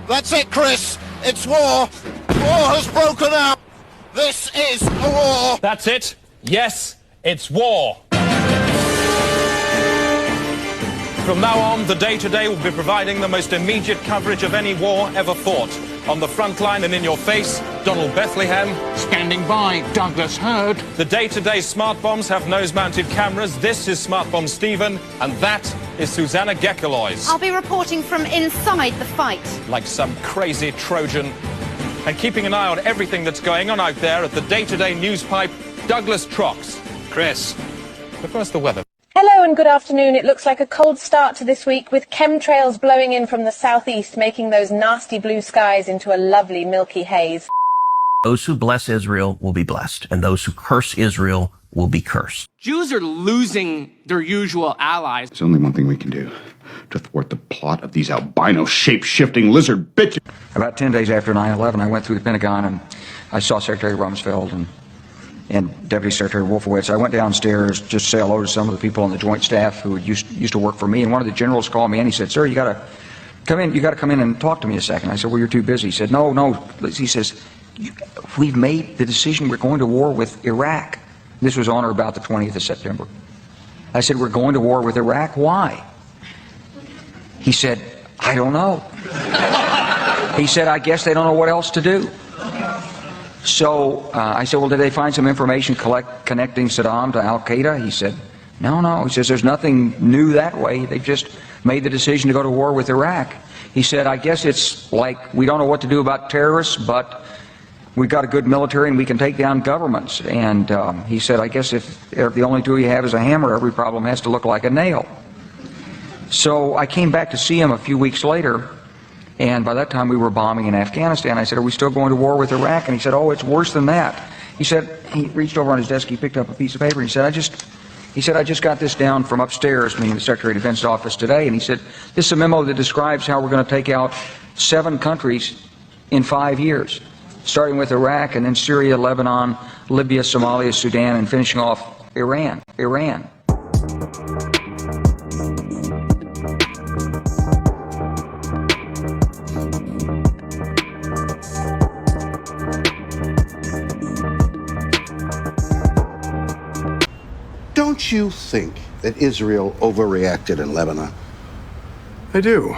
That's it, Chris. It's war. War has broken out. This is a war. That's it. Yes, it's war. From now on, the Day-to-Day will be providing the most immediate coverage of any war ever fought. On the front line and in your face, Donald Bethlehem. Standing by, Douglas Hurd. The Day-to-Day smart bombs have nose-mounted cameras. This is Smart Bomb Stephen, and that is Susanna Gekkelois. I'll be reporting from inside the fight. Like some crazy Trojan. And keeping an eye on everything that's going on out there at the Day-to-Day news pipe, Douglas Trox. Chris, but first the weather. Hello and good afternoon. It looks like a cold start to this week with chemtrails blowing in from the southeast, making those nasty blue skies into a lovely milky haze. Those who bless Israel will be blessed, and those who curse Israel will be cursed. Jews are losing their usual allies. There's only one thing we can do to thwart the plot of these albino shape-shifting lizard bitches. About 10 days after 9/11, I went through the Pentagon and I saw Secretary Rumsfeld and Deputy Secretary Wolfowitz. I went downstairs just to say hello to some of the people on the Joint Staff who used to work for me, and one of the generals called me and he said, "Sir, you got to come in and talk to me a second." I said, "Well, you're too busy." He said, No. He says, "We've made the decision. We're going to war with Iraq." This was on or about the 20th of September. I said, "We're going to war with Iraq. Why?" He said, "I don't know." He said, "I guess they don't know what else to do." So I said, "Well, did they find some information connecting Saddam to Al-Qaeda?" He said, No. He says, "There's nothing new that way. They've just made the decision to go to war with Iraq." He said, "I guess it's like we don't know what to do about terrorists, but we've got a good military and we can take down governments." And he said, "I guess if the only tool you have is a hammer, every problem has to look like a nail." So I came back to see him a few weeks later, and by that time we were bombing in Afghanistan. I said, "Are we still going to war with Iraq?" And he said, "Oh, it's worse than that." He said, he reached over on his desk, he picked up a piece of paper, and he said, I just got this down from upstairs, meaning the Secretary of Defense's office today, and he said, "This is a memo that describes how we're going to take out 7 countries in 5 years, starting with Iraq and then Syria, Lebanon, Libya, Somalia, Sudan, and finishing off Iran. Don't you think that Israel overreacted in Lebanon? I do.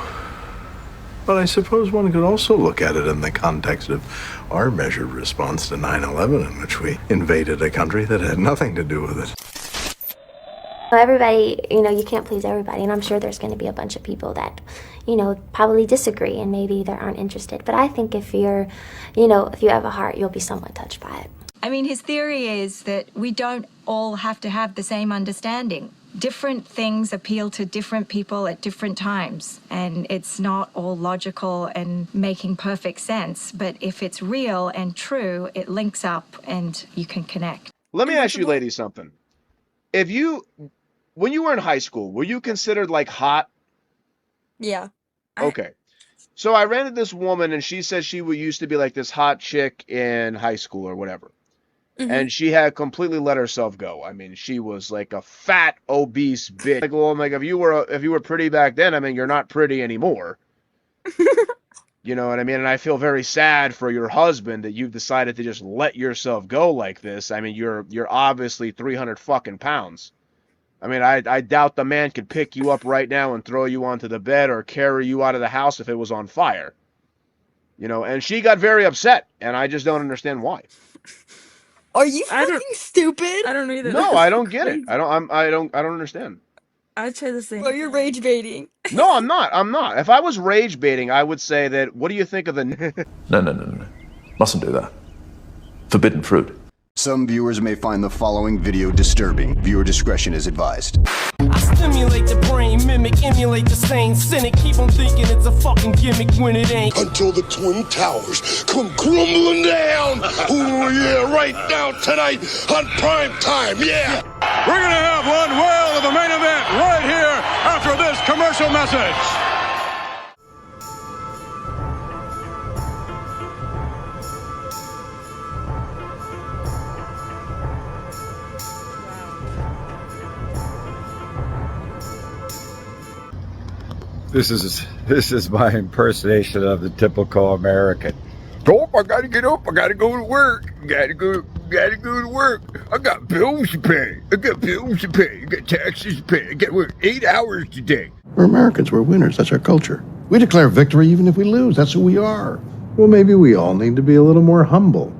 But I suppose one could also look at it in the context of our measured response to 9/11, in which we invaded a country that had nothing to do with it. Everybody, you can't please everybody, and I'm sure there's going to be a bunch of people that, probably disagree and maybe they aren't interested. But I think if you're, if you have a heart, you'll be somewhat touched by it. I mean, his theory is that we don't all have to have the same understanding. Different things appeal to different people at different times, and it's not all logical and making perfect sense. But if it's real and true, it links up and you can connect. Let me ask you ladies something. When you were in high school, were you considered like hot? Yeah. Okay. So I ran into this woman and she said she used to be like this hot chick in high school or whatever. Mm-hmm. And she had completely let herself go. I mean, she was like a fat, obese bitch. Like, well, I'm like, if you were pretty back then, I mean, you're not pretty anymore. You know what I mean? And I feel very sad for your husband that you've decided to just let yourself go like this. I mean, you're obviously 300 fucking pounds. I mean, I doubt the man could pick you up right now and throw you onto the bed or carry you out of the house if it was on fire. And she got very upset, and I just don't understand why. Are you fucking stupid? I don't either. No, I don't get it. I don't understand. I'd say the same. Well, you're rage baiting. No, I'm not. If I was rage baiting, I would say that, what do you think of the... No. Mustn't do that. Forbidden fruit. Some viewers may find the following video disturbing. Viewer discretion is advised. I stimulate the brain, mimic, emulate the same cynic. Keep on thinking it's a fucking gimmick when it ain't. Until the Twin Towers come crumbling down. Oh yeah, right now tonight on prime time, yeah. We're gonna have one whale of a main event right here after this commercial message. This is my impersonation of the typical American. Oh, I gotta get up. I gotta go to work. Gotta go to work. I got bills to pay. I got taxes to pay. I got to work 8 hours today. We're Americans. We're winners. That's our culture. We declare victory even if we lose. That's who we are. Well, maybe we all need to be a little more humble.